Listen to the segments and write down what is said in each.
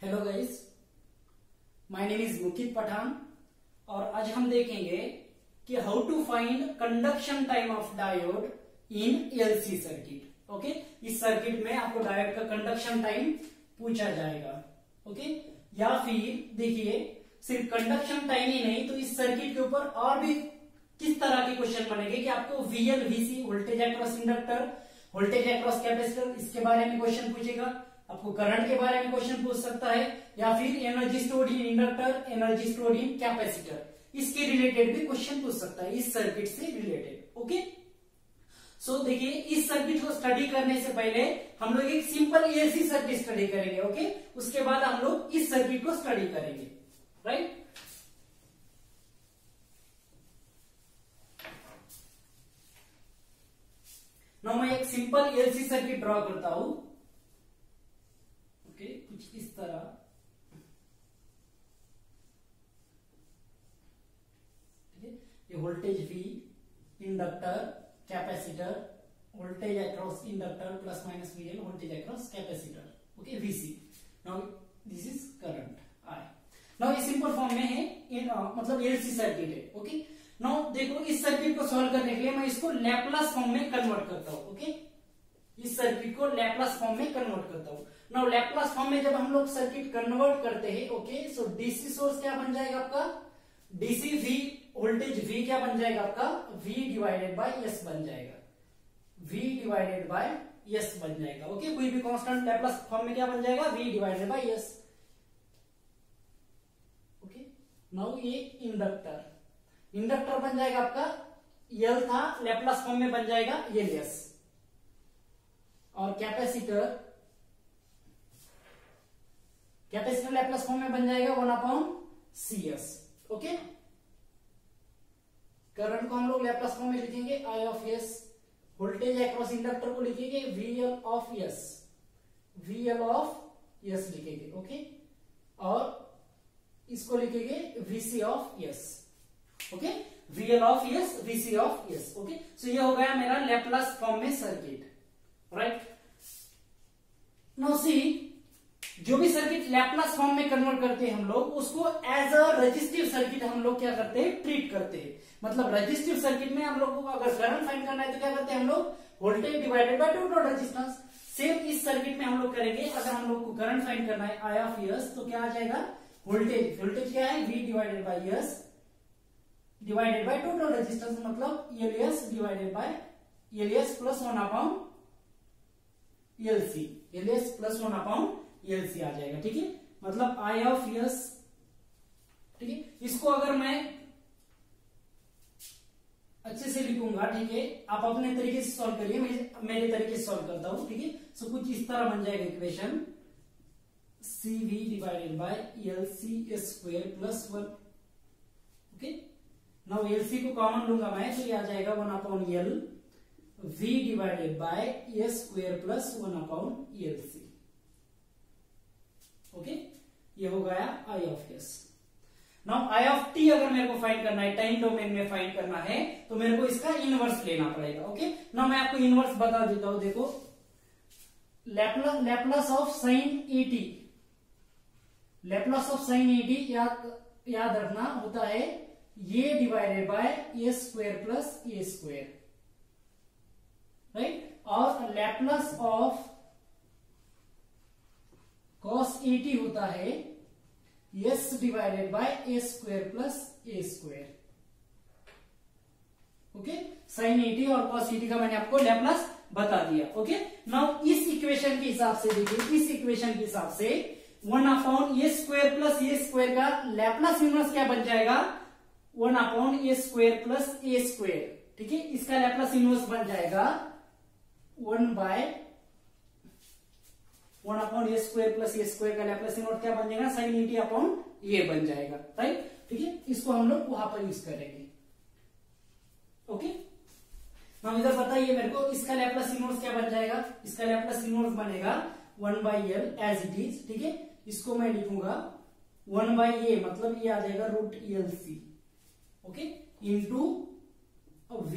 Hello guys, my name is Mukit Pathan और आज हम देखेंगे कि how to find conduction time of diode in LC circuit. Okay, इस सर्किट में आपको डायोड का कंडक्शन टाइम पूछा जाएगा। ओके, या फिर देखिए सिर्फ कंडक्शन टाइम ही नहीं तो इस सर्किट के ऊपर और भी किस तरह के क्वेश्चन बनेंगे कि आपको VL VC voltage across inductor, voltage across capacitor, इसके बारे में क्वेश्चन पूछेगा। आपको करंट के बारे में क्वेश्चन पूछ सकता है या फिर energy stored in inductor, energy stored in capacitor, इसके रिलेटेड भी क्वेश्चन पूछ सकता है, इस सर्किट से रिलेटेड। ओके, सो देखिए इस सर्किट को स्टडी करने से पहले हम लोग एक सिंपल एसी सर्किट स्टडी करेंगे। ओके, उसके बाद हम लोग इस सर्किट को स्टडी करेंगे, राइट। नाउ मैं एक सिंपल एलसी सर्किट ड्रॉ करता हूं। ओके, कुछ इस तरह। ठीक है, ये voltage V, inductor, capacitor, voltage across inductor plus minus VL, voltage across capacitor. Okay, VC. Now this is current I. Now ये सिंपल फॉर्म में है, मतलब एलसी सर्किट है। ओके, नाउ देखो इस सर्किट को सॉल्व करने के लिए मैं इसको लैप्लास फॉर्म में कन्वर्ट करता हूं। ओके, इस सर्किट को लैप्लास फॉर्म में कन्वर्ट करता हूं। नाउ लैप्लास फॉर्म में जब हम लोग सर्किट कन्वर्ट करते हैं, ओके, सो डीसी सोर्स क्या बन जाएगा आपका, डीसी वी, वोल्टेज वी क्या बन जाएगा आपका, वी डिवाइडेड बाय एस बन जाएगा, वी डिवाइडेड बाय एस बन जाएगा। ओके, कोई भी कांस्टेंट लैप्लास फॉर्म में क्या बन जाएगा, V divided by S. Okay, now ये इंडक्टर, इंडक्टर बन जाएगा आपका, एल था लैप्लास फॉर्म में बन जाएगा एल एस, और कैपेसिटर, कैपेसिटर लैप्लास फॉर्म में बन जाएगा 1/CS। ओके, करंट को हम लोग लैप्लास फॉर्म में लिखेंगे I of s, voltage across inductor को लिखेंगे VL of s, VL of s लिखेंगे। ओके, और इसको लिखेंगे VC of s. Okay, VL of s, VC of s. Okay, so ये हो गया मेरा लैप्लास फॉर्म में सर्किट, राइट। नाउ सी, जो भी सर्किट लैप्लास फॉर्म में कन्वर्ट करते हैं हम लोग, उसको एज अ रेजिस्टिव सर्किट हम लोग क्या करते हैं, ट्रीट करते हैं। मतलब रेजिस्टिव सर्किट में हम लोग को अगर करंट फाइंड करना है तो क्या करते हैं हम लोग, voltage divided by total resistance. Same इस सर्किट में हम लोग करेंगे, अगर हम लोग को करंट फाइंड करना है I ऑफ एस, तो क्या आ जाएगा, वोल्टेज, वोल्टेज क्या है, V divided by s divided by total resistance, मतलब LS divided by LS plus 1/LC, LS plus 1/LC आ जाएगा। ठीक है, मतलब I ऑफ एस। ठीक है, इसको अगर मैं अच्छे से लिखूंगा, ठीक है, आप अपने तरीके से सॉल्व करिए, मैं मेरे तरीके से सॉल्व करता हूं। ठीक है, सो कुछ इस तरह बन जाएगा equation, CV divided by LC square plus 1। Okay, now LC को कॉमन लूंगा मैं, तो ये आ जाएगा 1/L V divided by A square plus 1/LC। Okay, ये हो गया I of S. Now I of T अगर मेरे को फाइंड करना है, टाइम डोमेन में फाइंड करना है, तो मेरे को इसका इनवर्स लेना पड़ेगा। ओके, नाउ मैं आपको इनवर्स बता देता हूं। देखो, Laplace of sine AT, Laplace of sine AT याद रखना होता है ये divided by A square plus A square, right. और लैप्लास ऑफ कॉस एटी होता है S divided by A square plus A square. Okay, sine AT और cos AT का मैंने आपको लैप्लास बता दिया। ओके, नाउ इस इक्वेशन के हिसाब से देखिए, इस इक्वेशन के हिसाब से 1/ए स्क्वायर प्लस ए स्क्वायर का लैप्लास इनवर्स क्या बन जाएगा, 1/ए स्क्वायर प्लस ए स्क्वायर। ठीक है, इसका लैप्लास इनवर्स बन जाएगा 1/ए स्क्वायर प्लस ए स्क्वायर का लैप्लास इनवर्स क्या बन जाएगा, साइन एटी अपॉन ए बन जाएगा, राइट। ठीक है, इसको हम लोग वहां पर यूज करेंगे। ओके, नाउ इधर बताइए मेरे को इसका लैप्लास इनवर्स क्या बन जाएगा, इसका लैप्लास इनवर्स बनेगा 1/L एज इट इज। ठीक है, इसको मैं लिखूंगा 1/A, मतलब ये आ जाएगा √LC। Okay, into V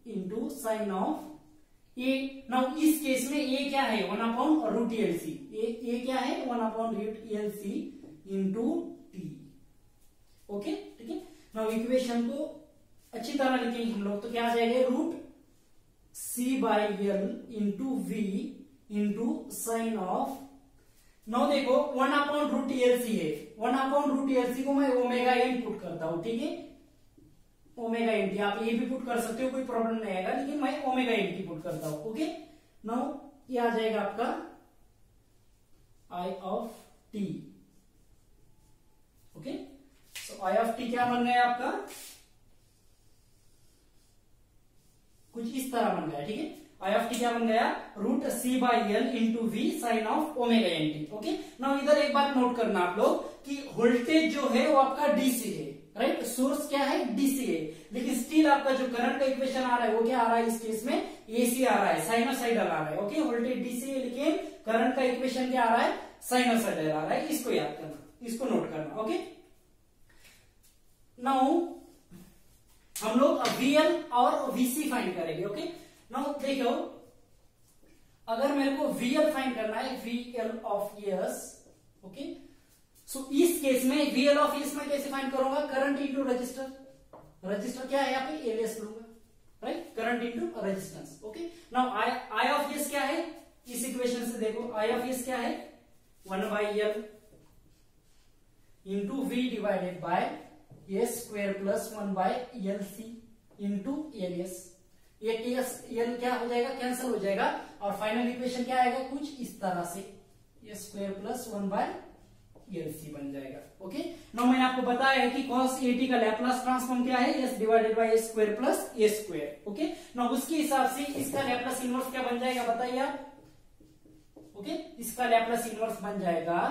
into sine of A now इस केस में ए क्या है 1/√LC, ए क्या है 1/√LC इंटू टी। ओके ठीक है। नाउ इक्वेशन को अच्छी तरह लिखेंगे हम लोग, तो क्या आ जाएगा √C/L into V into sine of. Now देखो 1/√LC है, 1/√LC को मैं ओमेगा एन पुट करता हूं, ठीक है, ओमेगा एन टी। आप ये भी पुट कर सकते हो, कोई प्रॉब्लम नहीं आएगा, लेकिन मैं ओमेगा एन टी पुट करता हूं। ओके नाउ ये आ जाएगा आपका I of t. Okay so I of T क्या बन गया आपका, कुछ इस तरह बन गया, ठीक है। आई ऑफ टी क्या बन गया √C/L into V sine of omega N T. Okay now इधर एक बात नोट करना आप लोग कि वोल्टेज जो है वो आपका डीसी है, राइट, सोर्स क्या है डीसी है, लेकिन स्टिल आपका जो करंट का इक्वेशन आ रहा है वो क्या आ रहा है, इस केस में एसी आ रहा है, साइनोसाइडल आ रहा है। ओके वोल्टेज डीसी है लेकिन करंट का इक्वेशन क्या आ रहा है, साइनोसाइडल आ रहा है। इसको याद करना, इसको नोट करना। ओके नाउ हम लोग VL और VC फाइंड करेंगे। ओके नाउ देखो, अगर मेरे को VL फाइंड करना है, VL ऑफ एस, ओके सो इस केस में VL ऑफ एस में कैसे फाइंड करूंगा, करंट इंटू रजिस्टर, रजिस्टर क्या है यहाँ पे एलएस लूंगा, right, current into resistance. Okay now I of S क्या है, इस इक्वेशन से देखो आई ऑफ एस क्या है 1/L into V divided by S square plus 1/LC into LS. ये एल क्या हो जाएगा, कैंसिल हो जाएगा, और फाइनल इक्वेशन क्या आएगा कुछ इस तरह से, एस स्क्वायर प्लस 1/LC बन जाएगा। ओके नाउ मैंने आपको बताया है कि cos AT का लैपलास ट्रांसफॉर्म क्या है, S divided by S square plus A square. Okay now उसके हिसाब से इसका लैपलास इनवर्स क्या बन जाएगा बताइए आप। ओके इसका लैपलास इनवर्स बन जाएगा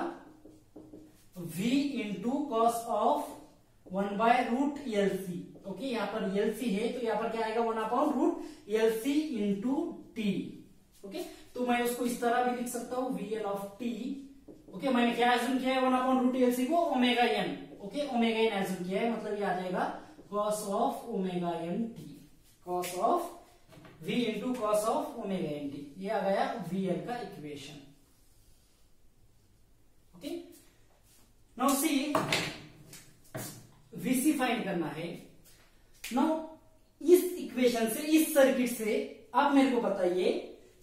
V into cos of 1/√LC। Okay यहाँ पर LC है तो यहाँ पर क्या आएगा 1/√LC इंटू टी। ओके तो मैं उसको इस तरह भी लिख सकता हूं VL ऑफ टी। ओके मैंने क्या एज्यूम किया है 1/√LC को omega N. Okay omega N assume किया है, मतलब ये आ जाएगा cos of omega N T, cos of V into cos of omega N T. ये आ गया VL का equation. Okay now see VC find करना है। नाउ इस इक्वेशन से, इस सर्किट से आप मेरे को बताइए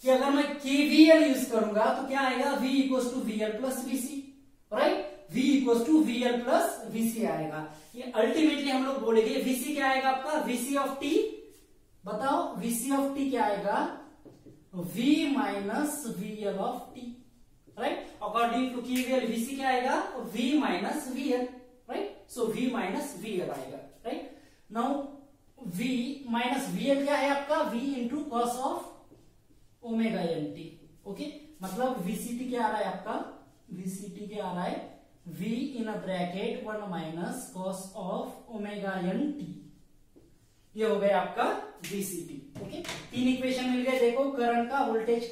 कि अगर मैं KVL यूज करूंगा तो क्या आएगा, V equals to VL plus VC, right, V equals to VL plus VC आएगा। ये अल्टीमेटली हम लोग बोलेंगे VC क्या आएगा आपका, VC ऑफ टी, बताओ VC ऑफ टी क्या आएगा, V minus VL of t, right, according to KVL VC क्या आएगा V minus VL, right, so V minus VL आएगा, right. Now V minus VL क्या है आपका, V into cos of omega N T. Okay मतलब VCT क्या आ रहा है आपका, VCT क्या आ रहा है V in a bracket 1 minus cos of omega N T. ये हो गया आपका VCT। ओके तीन इक्वेशन मिल गए, देखो करंट का, वोल्टेज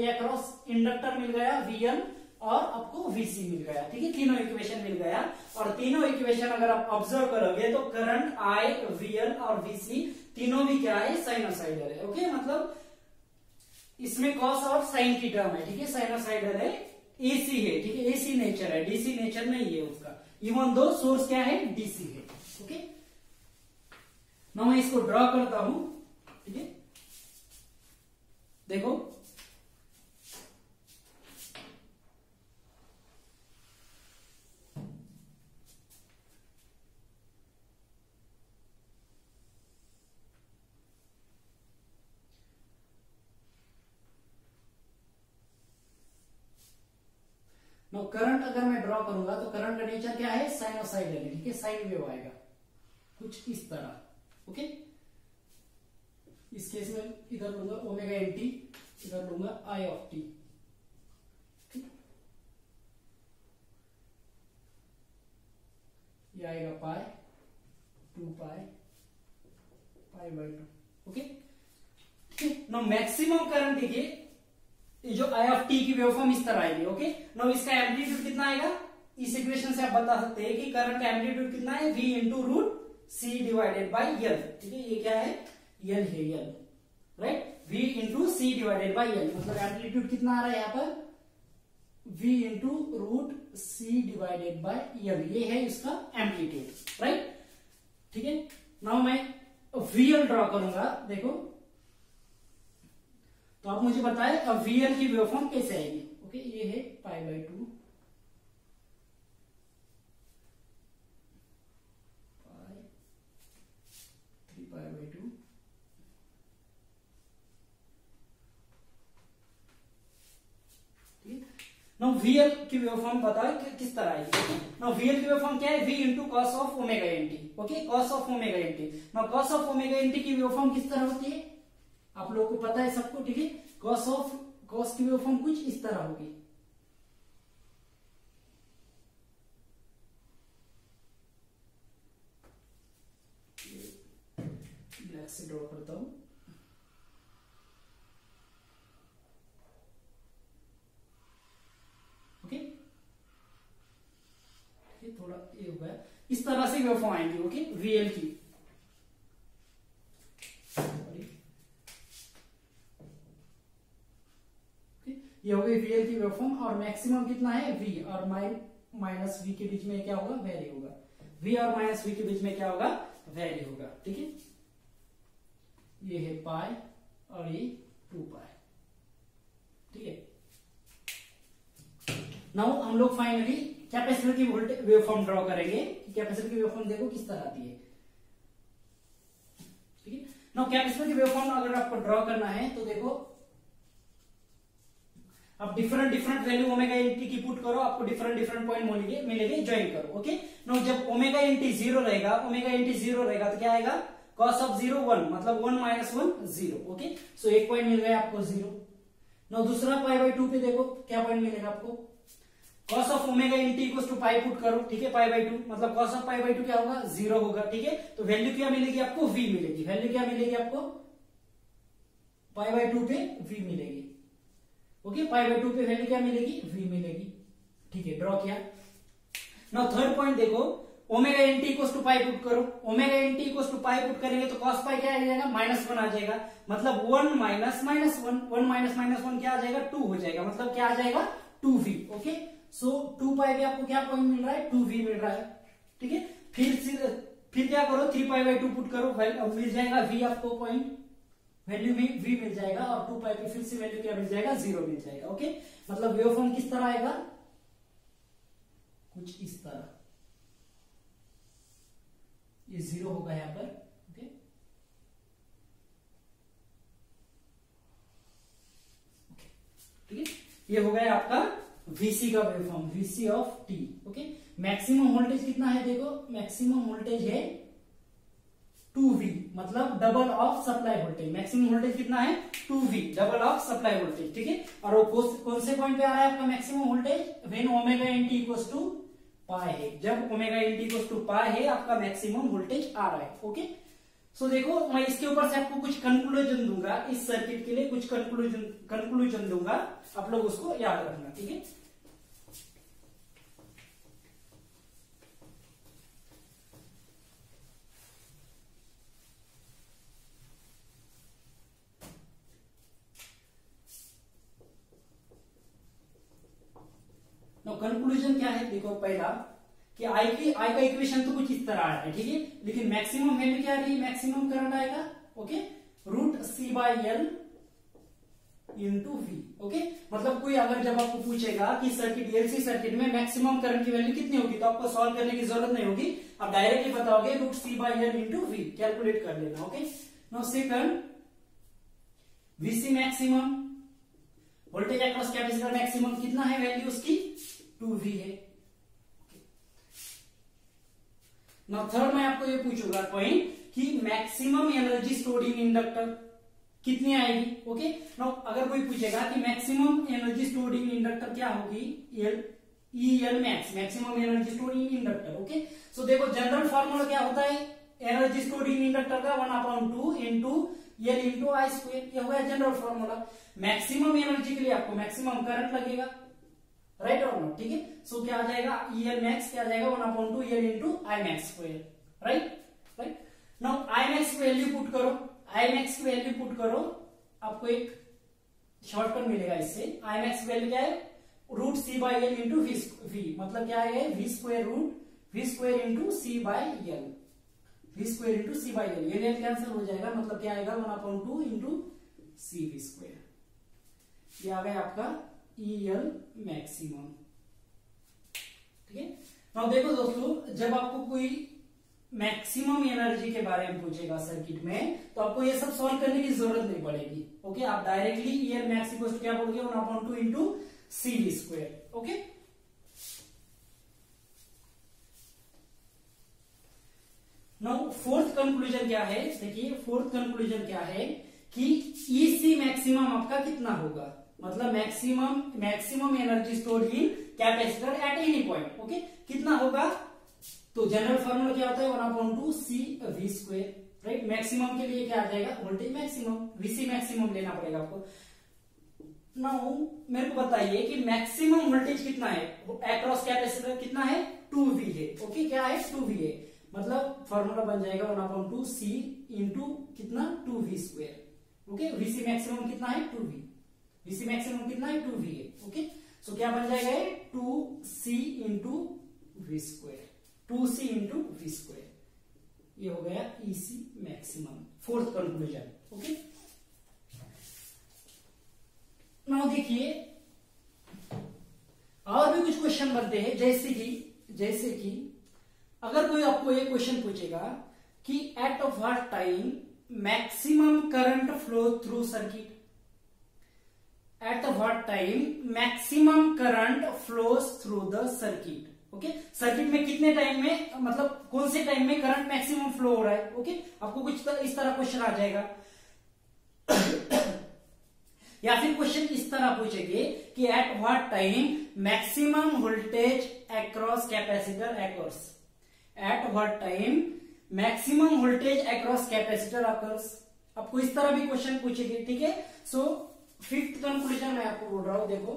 अक्रॉस इंडक्टर मिल गया VL, और आपको VC मिल गया, ठीक है, तीनों इक्वेशन मिल गया। और तीनों इक्वेशन अगर आप ऑब्जर्व करोगे तो करंट I, VL और VC तीनों भी क्या है, साइनोसाइडल है। ओके मतलब इसमें कॉस और साइन की टर्म है, ठीक है, साइनोसाइडल है, AC है, ठीक है, AC नेचर है, DC नेचर नहीं है उसका, इवन दो सोर्स क्या है DC है। ओके ना मैं इसको ड्रॉ करता हूं, ठीक है, देखो करंट अगर मैं ड्रॉ करूंगा तो करंट का नेचर क्या है, साइनोसाइडल है, ठीक है, साइन वेव आएगा कुछ इस तरह। ओके इस केस में इधर लूंगा ओमेगा एन टी, इधर लूंगा आई ऑफ टी, ये आएगा पाई 2 पाई पाई बाई 2। ओके ठीक है ना, मैक्सिमम करंट देखिए जो आई ऑफ टी की वेवफॉर्म इस तरह आएगी। ओके नाउ इसका एम्पलीट्यूड कितना आएगा, इस इक्वेशन से आप बता सकते हैं कि करंट का एम्पलीट्यूड कितना है, V into root C divided by L, ठीक है, ये क्या है L है L, right, v into C divided by L, मतलब एम्पलीट्यूड कितना आ रहा है यहाँ पर v into root C divided by L, ये है इसका एम्पलीट्यूड, राइट। ठीक है, नाउ मैं VL ड्रॉ करूंगा, देखो तो आप मुझे बताएं अब VL की वेवफॉर्म कैसे आएगी। ओके, ये है π/2 3π/2 नाउ VL की वेवफॉर्म बताओ कि किस तरह आएगी। नाउ VL की वेवफॉर्म क्या है, V into cos of omega nt। Okay, cos of omega nt। Now cos of omega nt की वेवफॉर्म किस तरह होती है, आप लोगों को पता है सबको, ठीक है। कॉस की वेवफॉर्म कुछ इस तरह होगी, ब्लैक से ड्रॉ करता हूं। ओके, थोड़ा ये होगा, इस तरह से वेवफॉर्म आएंगी। ओके, VL की ये हो गई VL की वेवफॉर्म, और मैक्सिमम कितना है V और माइनस V के बीच में क्या होगा, वेरी होगा। V और माइनस V के बीच में क्या होगा, वेरी होगा। ठीक है, ये है पाई और ये 2π। ठीक है, नाउ हम लोग फाइनली कैपेसिटर की वोल्टेज वेवफॉर्म ड्रॉ करेंगे। कैपेसिटर की वेवफॉर्म देखो किस तरह आती है। ठीक है, नाउ कैपेसिटर की वेवफॉर्म अगर आपको ड्रॉ करना है तो देखो अब डिफरेंट वैल्यू ओमेगा nt की पुट करो, आपको डिफरेंट पॉइंट मिलेंगे, ज्वाइन करो। ओके, नाउ जब ओमेगा nt 0 रहेगा तो क्या आएगा, cos ऑफ 0 1, मतलब 1 माइनस 1 0। ओके, सो एक पॉइंट मिल गया आपको 0। नाउ दूसरा π/2 पे देखो क्या पॉइंट मिलेगा आपको, cos of omega nt equals to pi put करो। ठीक है, π/2 मतलब cos ऑफ π/2 क्या होगा, 0 होगा। ठीक है, तो वैल्यू क्या मिलेगी आपको, v मिलेगी। वैल्यू क्या मिलेगी आपको, π/2 पे v मिलेगी। ओके, π/2 पे वैल्यू क्या मिलेगी, v मिलेगी। ठीक है, ड्रॉ किया। नाउ थर्ड पॉइंट देखो, omega nt equals to pi put करो। Omega nt equals to pi put करेंगे तो cos पाई क्या आ जाएगा, -1 आ जाएगा, मतलब 1 माइनस -1 क्या आ जाएगा, 2 हो जाएगा, मतलब क्या आ जाएगा 2v। ओके, सो 2π पे आपको क्या पॉइंट मिल रहा है, 2v मिल रहा है। ठीक है, फिर क्या करो, 3π/2 पुट करो, मिल जाएगा v आपको पॉइंट, वैल्यू में v मिल जाएगा, और 2π पे फिर से वैल्यू क्या मिल जाएगा, 0 मिल जाएगा। ओके, मतलब वेवफॉर्म किस तरह आएगा, कुछ इस तरह, ये 0 होगा यहां पर। ओके, ठीक है, ये हो गया आपका VC का waveform, VC of t। Okay, maximum voltage कितना है, देखो मैक्सिमम वोल्टेज है 2V, मतलब double of supply voltage. Maximum voltage कितना है, 2V, double of supply voltage. ठीक है, और वो कौन से पॉइंट पे आ रहा है आपका maximum voltage, when omega nt equals to pi है, जब omega nt equals to pi है आपका मैक्सिमम वोल्टेज आ रहा है। ओके, सो देखो मैं इसके ऊपर से आपको कुछ कंक्लूजन दूंगा, इस सर्किट के लिए कुछ कंक्लूजन दूंगा, आप लोग उसको याद रखना। ठीक है, कंक्लूजन क्या है, देखो पहला कि आई का इक्वेशन तो कुछ इस तरह आ रहा है। ठीक है, लेकिन मैक्सिमम वैल्यू क्या आ रही है, मैक्सिमम करंट आएगा। Okay, root C by L into V. Okay, मतलब कोई अगर जब आपको पूछेगा कि सर्किट एलसी सर्किट में मैक्सिमम करंट की वैल्यू कितनी होगी, तो आपको सॉल्व करने की जरूरत नहीं होगी, आप डायरेक्टली बताओगे root C by L into V, calculate कर लेना। Okay, now second, VC maximum, voltage across capacitor maximum कितना है, वैल्यू उसकी 2V है। नाउ थर्ड मैं आपको ये पूछूंगा पॉइंट कि maximum energy stored in inductor कितनी आएगी। ओके, नाउ अगर कोई पूछेगा कि maximum energy stored in inductor क्या होगी, EL max, maximum energy stored in inductor. Okay, so देखो जनरल फॉर्मूला क्या होता है एनर्जी स्टोर्ड इन इंडक्टर का, 1/2 इंटू L इंटू आई स्क्वायर, ये हो गया जनरल फॉर्मूला। मैक्सिमम एनर्जी के लिए आपको मैक्सिमम करंट लगेगा, राइट और नॉट। ठीक है, सो क्या आ जाएगा, EL मैक्स क्या आ जाएगा, 1/2 L into I max square, right. Now I max की वैल्यू पुट करो, आई मैक्स की वैल्यू पुट करो, आपको एक शॉर्टकट मिलेगा इससे। आई मैक्स की वैल्यू क्या है, root C by L into V, मतलब क्या है V square into C by L, V square into C by L, ये कैंसिल हो जाएगा, मतलब क्या आएगा 1/2 इंटू सी वी स्क्वायर, ये आ गया आपका ई एल मैक्सिमम। ठीक है, अब देखो दोस्तों, जब आपको कोई मैक्सिमम एनर्जी के बारे में पूछेगा सर्किट में, तो आपको ये सब सॉल्व करने की जरूरत नहीं पड़ेगी। ओके, आप directly E L max equal to क्या बोलोगे 1/2 into C V square. Okay, now fourth conclusion क्या है, देखिए फोर्थ कंक्लूजन क्या है कि ईसी मैक्सिमम आपका कितना होगा, मतलब maximum energy stored in capacitor at any point. Okay, कितना होगा, तो जनरल फॉर्मूला क्या होता है 1/2 सी वी स्क्वायर, राइट। मैक्सिमम के लिए क्या आ जाएगा, वोल्टेज मैक्सिमम, वीसी मैक्सिमम लेना पड़ेगा आपको। नाउ मेरे को बताइए कि मैक्सिमम वोल्टेज कितना है अक्रॉस कैपेसिटर, कितना है 2V है। ओके, क्या है 2V है, मतलब फॉर्मूला बन जाएगा 1/2 सी इंटू कितना 2V square. Okay, VC maximum कितना है 2V, वीसी मैक्सिमम कितना है 2V है। ओके, सो क्या बन जाएगा 2C into V square, 2C into V square, ये हो गया EC maximum, fourth conclusion. Okay, now देखिए और भी कुछ क्वेश्चन बनते हैं, जैसे कि अगर कोई आपको ये क्वेश्चन पूछेगा कि eight what time maximum current flow through circuit, eight what time maximum current flows through the circuit. Okay, circuit में कितने टाइम में, मतलब कौन से टाइम में करंट मैक्सिमम फ्लो हो रहा है। ओके, आपको कुछ इस तरह क्वेश्चन आ जाएगा या फिर क्वेश्चन इस तरह पूछेंगे कि eight what time maximum voltage across capacitor occurs, eight what time maximum voltage across capacitor occurs, आपको इस तरह भी क्वेश्चन पूछेंगे। ठीक है, सो फिफ्थ कंक्लूजन मैं आपको बोल रहा हूं, देखो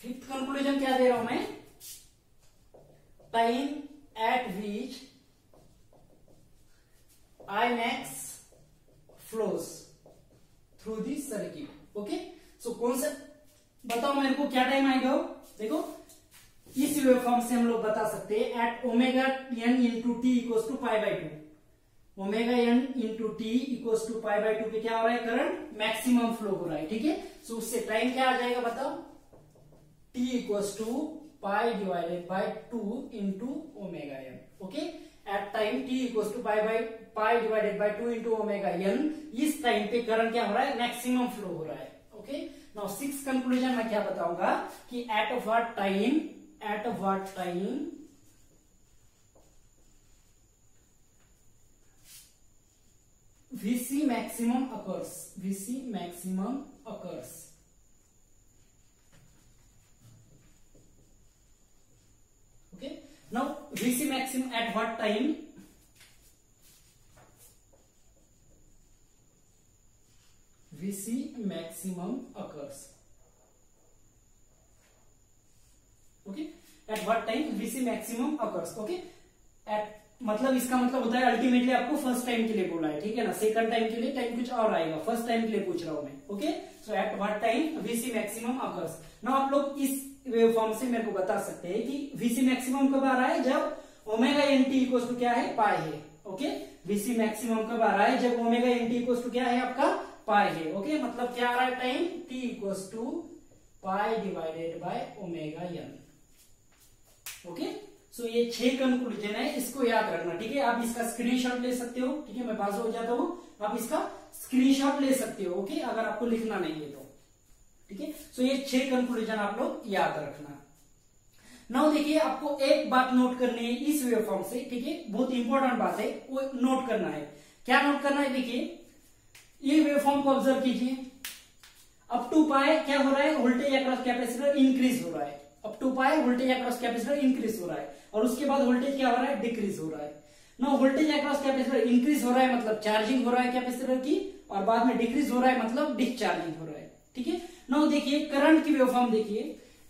फिफ्थ कंक्लूजन क्या दे रहा हूं मैं, time at which I max flows through the circuit. Okay, so कौन सा बताओ मेरे को क्या टाइम आएगा, देखो इस वेवफॉर्म से हम लोग बता सकते हैं at omega n into t equals to π/2, omega n into t equals to π/2 पे क्या हो रहा है, करंट मैक्सिमम फ्लो हो रहा है। ठीक है, सो उससे टाइम क्या आ जाएगा बताओ, t equals to π/2 into omega N. Okay, at time t equals to π/2 into omega n, इस टाइम पे करंट क्या हो रहा है, मैक्सिमम फ्लो हो रहा है। ओके, नाउ सिक्स कंक्लूजन मैं क्या बताऊंगा कि eight what time VC maximum occurs, VC maximum occurs। Okay, now VC maximum at what time, VC maximum occurs। Okay, at what time VC maximum occurs. Okay, at मतलब इसका मतलब होता है ultimately आपको फर्स्ट टाइम के लिए बोला है, ठीक है ना, सेकंड टाइम के लिए टाइम कुछ और आएगा, फर्स्ट टाइम के लिए पूछ रहा हूं मैं। Okay, so eight what time VC maximum occurs. Now आप लोग इस वेवफॉर्म से मेरे को बता सकते हैं कि VC मैक्सिमम कब आ रहा है, जब omega N t equal to क्या है, पाई है। ओके, VC मैक्सिमम कब आ रहा है, जब omega N t equal to क्या है आपका, पाई है। ओके, मतलब क्या आ रहा है time, t equal to pi divided by omega N. Okay, so ये 6 कंक्लूजन है, इसको याद रखना। ठीक है, आप इसका स्क्रीनशॉट ले सकते हो। ठीक है, मैं पास हो जाता हूं, आप इसका स्क्रीनशॉट ले सकते हो। ओके, अगर आपको लिखना नहीं है तो। ठीक है, सो ये 6 कंक्लूजन आप लोग याद रखना। नाउ देखिए, आपको एक बात नोट करनी है इस वेवफॉर्म से। ठीक है, बहुत इंपॉर्टेंट बात है, वो नोट करना है। क्या नोट करना है, देखिए ये वेवफॉर्म को ऑब्जर्व कीजिए। अप टू पाई क्या हो रहा है, वोल्टेज अक्रॉस कैपेसिटर इंक्रीज हो रहा है, up to pi voltage across capacitor increase हो रहा है, और उसके बाद वोल्टेज क्या हो रहा है, डिक्रीज हो रहा है। ना वोल्टेज अक्रॉस कैपेसिटर इंक्रीज हो रहा है मतलब चार्जिंग हो रहा है कैपेसिटर की, और बाद में डिक्रीज हो रहा है मतलब डिस्चार्जिंग हो रहा है। ठीक है, नाउ देखिए करंट की वेवफॉर्म देखिए,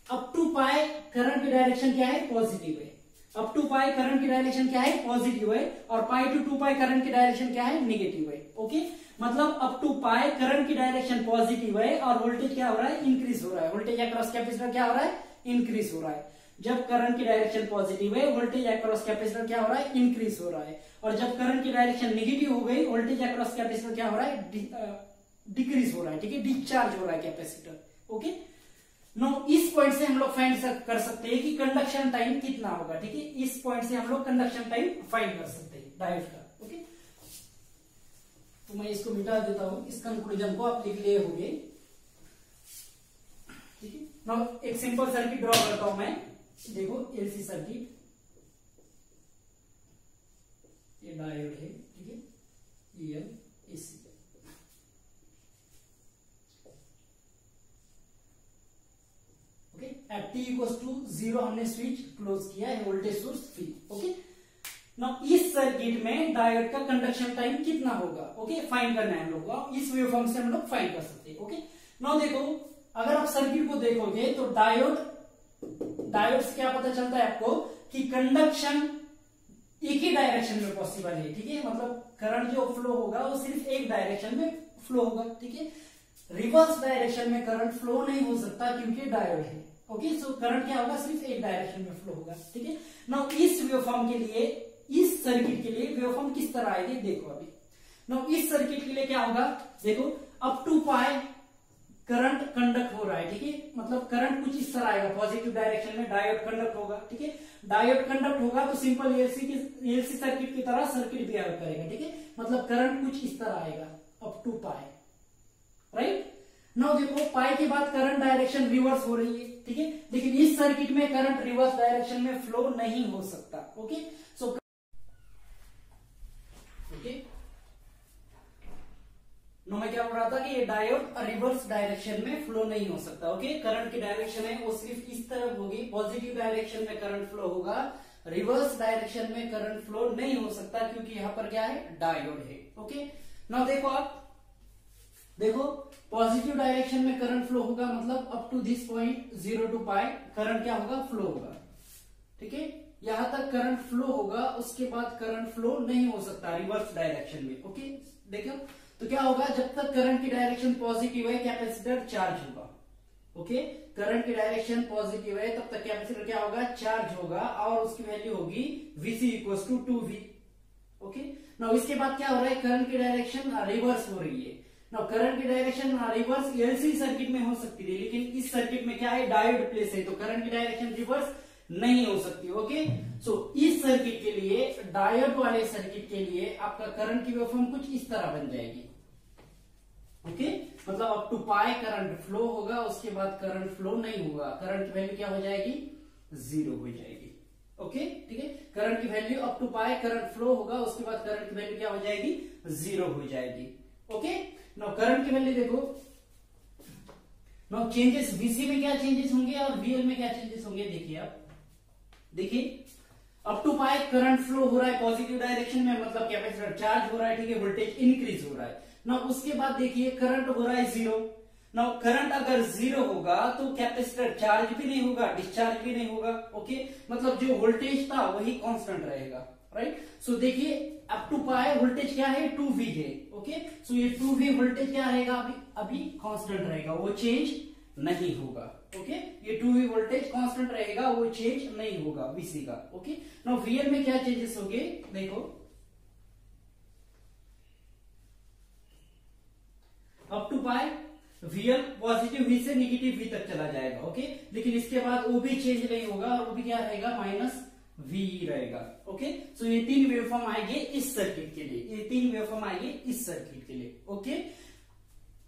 अप टू पाई करंट की डायरेक्शन क्या है, पॉजिटिव है। अप टू पाई करंट की डायरेक्शन क्या है, पॉजिटिव है, और पाई टू 2 पाई करंट की डायरेक्शन क्या है, नेगेटिव है। ओके, मतलब अप टू पाई करंट की डायरेक्शन पॉजिटिव है और वोल्टेज क्या हो रहा है, इंक्रीज हो रहा है। वोल्टेज अक्रॉस कैपेसिटर क्या हो रहा है, इंक्रीज हो रहा है। जब करंट की डायरेक्शन पॉजिटिव है, वोल्टेज अक्रॉस कैपेसिटर क्या हो रहा है, इंक्रीज हो रहा है। और जब करंट की डायरेक्शन नेगेटिव हो गई, वोल्टेज अक्रॉस कैपेसिटर क्या हो रहा है, डिक्रीज हो रहा है, ठीक है, डिस्चार्ज हो रहा है कैपेसिटर। ओके, नो इस पॉइंट से हम लोग फाइंड कर सकते हैं कि कंडक्शन टाइम कितना होगा, ठीक है। इस पॉइंट से हम लोग कंडक्शन टाइम फाइंड कर सकते हैं डायोड का। ओके, तो मैं इसको मिटा देता हूं, इस कंक्लूजन को आप लिख लिए होंगे, ठीक है। नाउ एक सिंपल सर्किट ड्रॉ करता हूं मैं। देखो एलसी सर्किट, ये डायोड है, ठीक है, ELAC। Okay, at t equals to 0 हमने स्विच क्लोज किया है, voltage source free. Okay, now इस सर्किट में डायोड का कंडक्शन टाइम कितना होगा, ओके, फाइंड करना है हम लोग को। इस वेवफॉर्म से हम लोग फाइंड कर सकते हैं। ओके, नाउ देखो, अगर आप सर्किट को देखोगे तो डायोड से क्या पता चलता है आपको कि कंडक्शन एक ही डायरेक्शन में पॉसिबल है, ठीक है। मतलब करंट जो फ्लो होगा वो सिर्फ एक डायरेक्शन में फ्लो होगा, ठीक है। रिवर्स डायरेक्शन में करंट फ्लो नहीं हो सकता क्योंकि डायोड है। ओके, सो करंट क्या होगा, सिर्फ एक डायरेक्शन में फ्लो होगा, ठीक है। नाउ इस वेवफॉर्म के लिए, इस सर्किट के लिए वेवफॉर्म किस तरह आएगी देखो अभी। नाउ इस सर्किट के लिए क्या होगा, देखो up to pi current conduct हो रहा है, ठीक है। मतलब करंट कुछ इस तरह आएगा, पॉजिटिव डायरेक्शन में डायोड कंडक्ट होगा, ठीक है। डायोड कंडक्ट होगा तो सिंपल एलसी सर्किट की तरह सर्किट बिहेव करेगा, ठीक है। मतलब करंट कुछ इस तरह आएगा up to pi, right. Now देखो पाई के बाद करंट डायरेक्शन रिवर्स हो रही है, ठीक है। लेकिन इस सर्किट में करंट रिवर्स डायरेक्शन में फ्लो नहीं हो सकता। ओके, सो ओके, नो मैं क्या बोल रहा था कि ये डायोड रिवर्स डायरेक्शन में फ्लो नहीं हो सकता। ओके, करंट की डायरेक्शन है वो सिर्फ इस तरफ होगी, पॉजिटिव डायरेक्शन में करंट फ्लो होगा, रिवर्स डायरेक्शन में करंट फ्लो नहीं हो सकता क्योंकि यहां पर क्या है, डायोड है। ओके, नाउ देखो आप, देखो पॉजिटिव डायरेक्शन में करंट फ्लो होगा, मतलब up to this point 0 to pi current क्या होगा, फ्लो होगा, ठीक है। यहां तक करंट फ्लो होगा, उसके बाद करंट फ्लो नहीं हो सकता रिवर्स डायरेक्शन में। ओके, देखो तो क्या होगा, जब तक करंट की डायरेक्शन पॉजिटिव है कैपेसिटर चार्ज होगा। ओके, करंट की डायरेक्शन पॉजिटिव है तब तक कैपेसिटर क्या होगा, चार्ज होगा, और उसकी वैल्यू होगी VC equals to 2V। Okay, now इसके बाद क्या हो रहा है, करंट की डायरेक्शन रिवर्स हो रही है। नाउ करंट की डायरेक्शन रिवर्स एलसी सर्किट में हो सकती थी, लेकिन इस सर्किट में क्या है, डायोड प्लेस है, तो करंट की डायरेक्शन रिवर्स नहीं हो सकती। ओके, सो इस सर्किट के लिए, डायोड वाले सर्किट के लिए आपका करंट की वेवफॉर्म कुछ इस तरह बन जाएगी। ओके, मतलब up to pi current flow होगा, उसके बाद करंट फ्लो नहीं होगा, करंट की वैल्यू क्या हो जाएगी, 0 हो जाएगी। ओके, ठीक है, करंट की value up to pi current flow होगा, उसके बाद करंट की वैल्यू क्या हो जाएगी, 0 हो जाएगी। ओके, नाउ करंट की वैल्यू देखो, नाउ चेंजेस VC में क्या चेंजेस होंगे और VL में क्या चेंजेस होंगे, देखिए आप, देखिए up to pi current flow हो रहा है पॉजिटिव डायरेक्शन में, मतलब कैपेसिटर चार्ज हो रहा है, ठीक है, वोल्टेज इंक्रीज हो रहा है। ना उसके बाद देखिए करंट हो रहा है 0। ना करंट अगर 0 होगा तो कैपेसिटर चार्ज भी नहीं होगा, डिस्चार्ज भी नहीं होगा। ओके, मतलब जो वोल्टेज था वही कांस्टेंट रहेगा, राइट। सो देखिए अप टू पाई वोल्टेज क्या है, 2V है। ओके, सो ये 2V वोल्टेज क्या रहेगा, अभी कांस्टेंट रहेगा, वो चेंज नहीं होगा। ओके, ये 2V वोल्टेज कांस्टेंट रहेगा, वो चेंज नहीं होगा VC का। ओके, नाउ VL में क्या चेंजेस होंगे, देखो up to pi VL positive V से नेगेटिव V तक चला जाएगा। ओके, लेकिन इसके बाद वो भी चेंज नहीं होगा, और वो भी क्या रहेगा, -V रहेगा। ओके, सो ये 3 वेवफॉर्म आएंगे इस सर्किट के लिए, ये 3 वेवफॉर्म आएंगे इस सर्किट के लिए। Okay,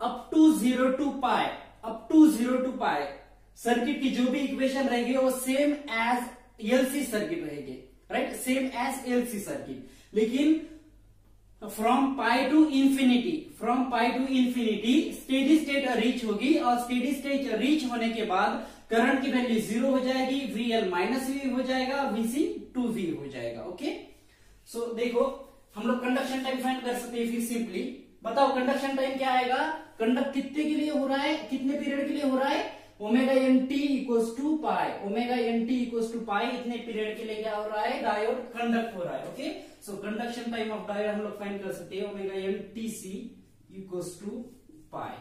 up to 0 to pi, up to 0 to pi circuit की जो भी इक्वेशन रहेगी वो सेम एज एलसी सर्किट रहेगी, right, same as LC circuit. लेकिन from pi to infinity, from pi to infinity steady state reach होगी, और steady state reach होने के बाद करंट की वैल्यू 0 हो जाएगी, VL -V हो जाएगा, VC 2V हो जाएगा। ओके, सो देखो हम लोग कंडक्शन टाइम फाइंड कर सकते हैं। फिर सिंपली बताओ कंडक्शन टाइम क्या आएगा, कंडक्ट कितने के लिए हो रहा है, कितने पीरियड के लिए हो रहा है, ⍵nt equals to pi, ⍵nt equals to pi, इतने पीरियड के लिए क्या हो रहा है, डायोड कंडक्ट हो रहा है। Okay, so conduction time of diode हम लोग फाइंड कर सकते हैं ⍵ntc equals to pi.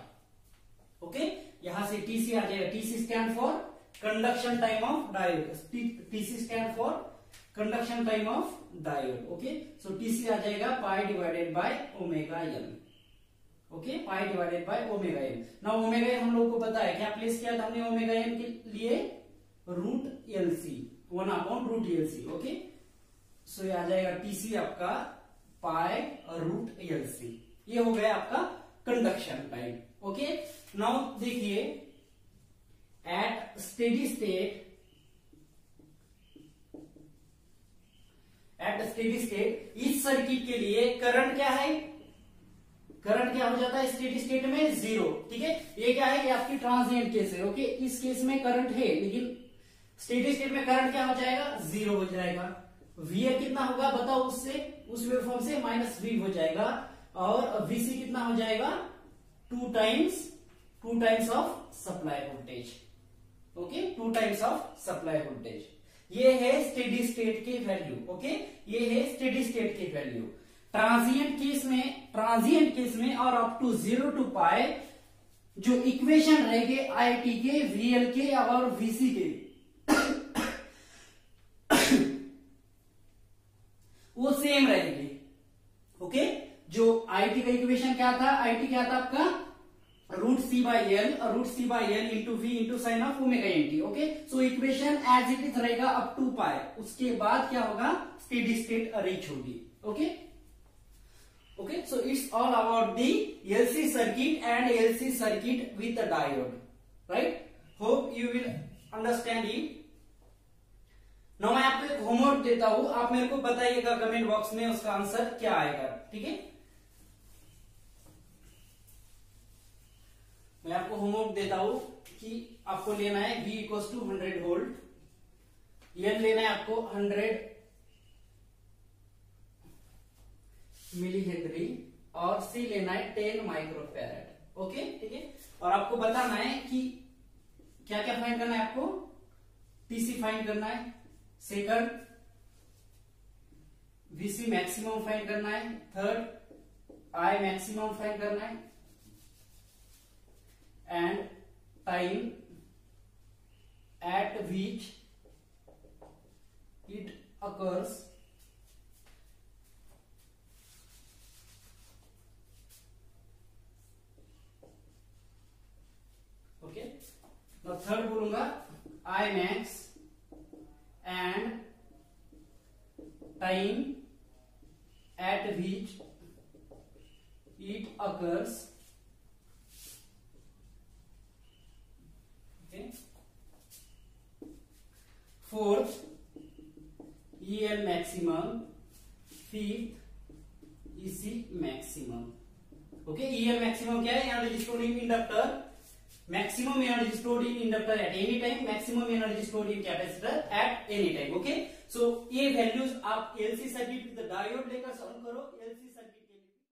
Okay, यहां से टीसी आ जाएगा। TC stand for conduction time of diode, TC stand for conduction time of diode. Okay, so TC आ जाएगा pi divided by omega N. Okay, pi divided by omega n. Now omega n हम लोग को पता है, क्या place किया था हमने ओमेगा एन के लिए, root LC, 1/√LC। Okay, so ये आ जाएगा टीसी आपका पाई रूट एलसी। ये हो गया आपका कंडक्शन टाइम। ओके, नाउ देखिए एट स्टेडी स्टेट, इस सर्किट के लिए करंट क्या है, करंट क्या हो जाता है स्टेडी स्टेट में, 0। ठीक है, ये क्या है, ये आपकी ट्रांजिएंट केस है। ओके, इस केस में करंट है, लेकिन स्टेडी स्टेट में करंट क्या हो जाएगा, 0 हो जाएगा। वी कितना होगा बताओ, उससे उस वेवफॉर्म से -V हो जाएगा, और VC कितना हो जाएगा, 2 times of supply voltage. Okay, 2 times of supply voltage. ये है स्टेडी स्टेट की वैल्यू। ओके, ये है स्टेडी स्टेट की वैल्यू। ट्रांजिएंट केस में और अप टू 0 to पाई जो इक्वेशन रहेंगे IIT के, VL के और VC के वो सेम रहेंगे। ओके, जो IIT का इक्वेशन क्या था, IIT क्या था आपका, √C/L into V into sine of omega N. Okay, so equation as it is रहेगा अप टू पाई। उसके बाद क्या होगा, स्टेडी स्टेट रीच होगी। ओके, so it's all about the LC circuit and LC circuit with the diode, right? Hope you will understand it. Now मैं आपको एक होमवर्क देता हूं, आप मेरे को बताइएगा कमेंट बॉक्स में उसका आंसर क्या आएगा। ठीक है, मैं आपको होमवर्क देता हूं कि आपको लेना है V equals to 100 volt, N लेना है आपको 100 मिली हेनरी, और C लेना है 10 माइक्रोफैराड। ओके, ठीक है, और आपको बताना है कि क्या क्या फाइंड करना है आपको, TC फाइंड करना है, सेकंड VC मैक्सिमम फाइंड करना है, थर्ड I मैक्सिमम फाइंड करना है, and time at which it occurs third बोलूंगा I max and time at which it occurs. Fourth EL maximum, fifth EC maximum. Okay, EL maximum क्या है, energy stored in inductor, maximum energy stored in inductor at any time, maximum energy stored in capacitor at any time. Okay, so ये values आप LC circuit with diode लेकर solve करो। LC circuit